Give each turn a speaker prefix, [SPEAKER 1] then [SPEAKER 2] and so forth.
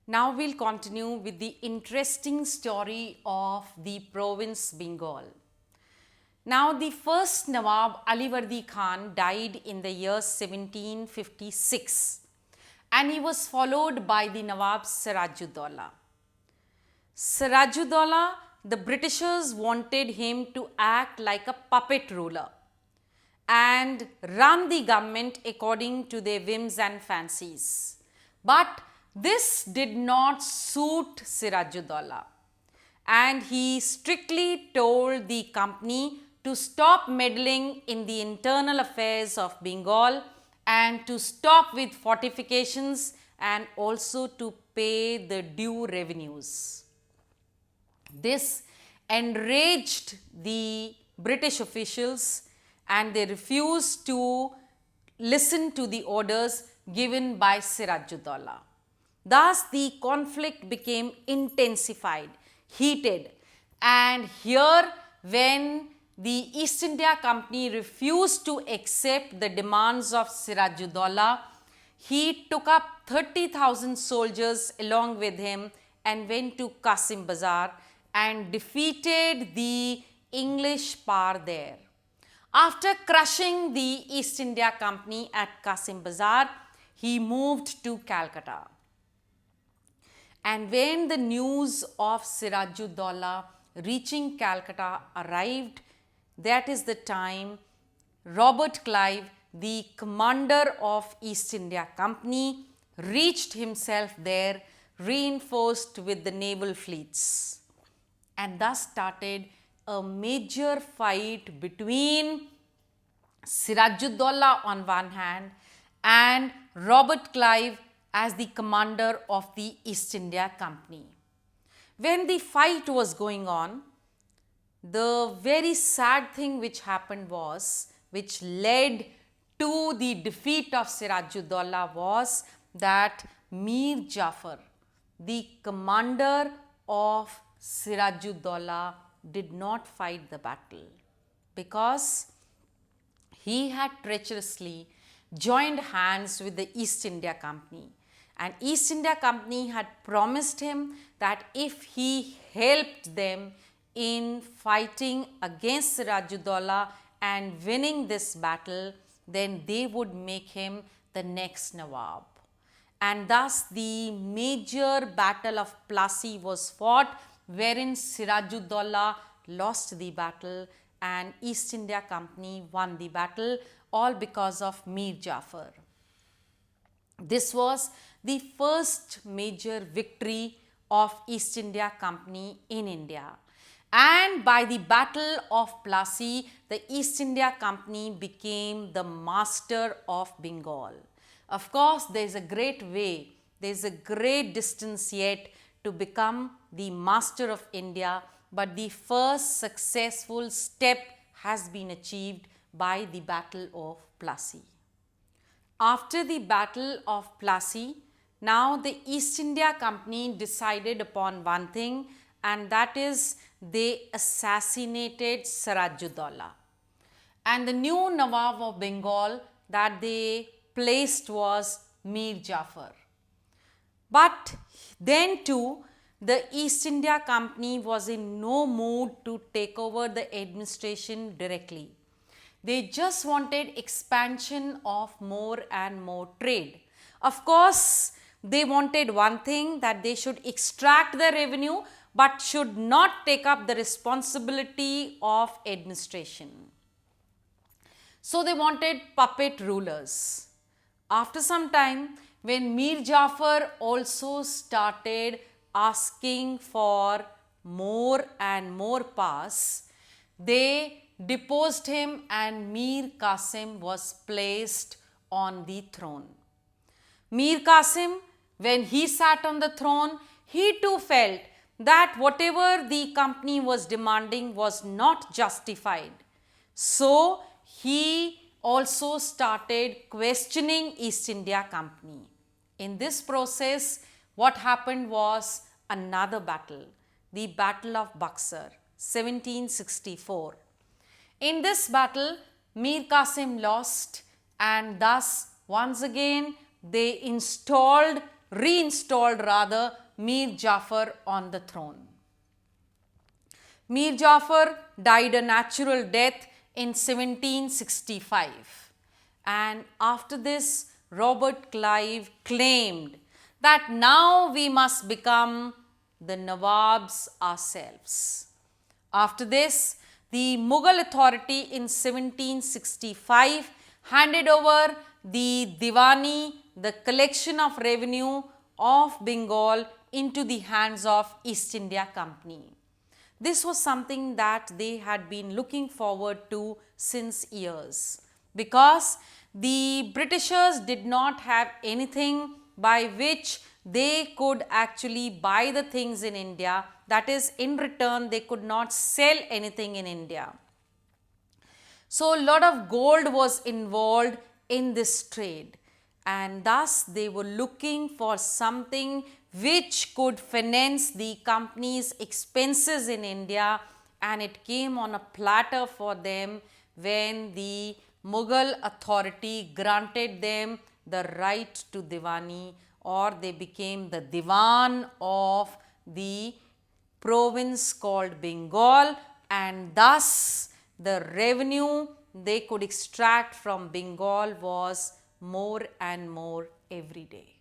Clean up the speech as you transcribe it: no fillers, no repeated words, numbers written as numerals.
[SPEAKER 1] Now we'll continue with the interesting story of the province Bengal. Now the first Nawab Alivardi Khan died in the year 1756 and he was followed by the Nawab Sirajuddaulah. Sirajuddaulah, the Britishers wanted him to act like a puppet ruler and run the government according to their whims and fancies. But this did not suit Sirajuddaulah, and he strictly told the company to stop meddling in the internal affairs of Bengal and to stop with fortifications and also to pay the due revenues. This enraged the British officials and they refused to listen to the orders given by Sirajuddaulah. Thus, the conflict became intensified, heated, and here, when the East India Company refused to accept the demands of Sirajuddaulah, he took up 30,000 soldiers along with him and went to Qasim Bazar and defeated the English power there. After crushing the East India Company at Qasim Bazar, he moved to Calcutta. And when the news of Sirajuddaulah reaching Calcutta arrived, that is the time Robert Clive, the commander of East India Company, reached himself there, reinforced with the naval fleets. And thus started a major fight between Sirajuddaulah on one hand and Robert Clive as the commander of the East India Company. When the fight was going on, the very sad thing which happened was, which led to the defeat of Sirajuddaulah, was that Mir Jafar, the commander of Sirajuddaulah, did not fight the battle because he had treacherously joined hands with the East India Company. And East India Company had promised him that if he helped them in fighting against Sirajuddaulah and winning this battle, then they would make him the next Nawab. And thus the major battle of Plassey was fought, wherein Sirajuddaulah lost the battle and East India Company won the battle, all because of Mir Jafar. This was the first major victory of East India Company in India. And by the Battle of Plassey, the East India Company became the master of Bengal. Of course, there is a great way, there is a great distance yet to become the master of India, but the first successful step has been achieved by the Battle of Plassey. After the Battle of Plassey, now the East India Company decided upon one thing, and that is they assassinated Sirajuddaulah. And the new Nawab of Bengal that they placed was Mir Jafar. But then too, the East India Company was in no mood to take over the administration directly. They just wanted expansion of more and more trade. Of course, they wanted one thing, that they should extract the revenue but should not take up the responsibility of administration. So they wanted puppet rulers. After some time, when Mir Jafar also started asking for more and more powers, they deposed him and Mir Qasim was placed on the throne. Mir Qasim, when he sat on the throne, he too felt that whatever the company was demanding was not justified. So he also started questioning East India Company. In this process, what happened was another battle, the Battle of Buxar, 1764. In this battle, Mir Qasim lost, and thus once again they installed reinstalled rather Mir Jafar on the throne. Mir Jafar died a natural death in 1765, and after this Robert Clive claimed that now we must become the Nawabs ourselves. After this, the Mughal authority in 1765 handed over the Diwani, the collection of revenue of Bengal, into the hands of East India Company. This was something that they had been looking forward to since years, because the Britishers did not have anything by which they could actually buy the things in India. That is, in return, they could not sell anything in India. So, a lot of gold was involved in this trade, and thus they were looking for something which could finance the company's expenses in India, and it came on a platter for them when the Mughal authority granted them the right to Diwani, or they became the Diwan of the province called Bengal, and thus the revenue they could extract from Bengal was more and more every day.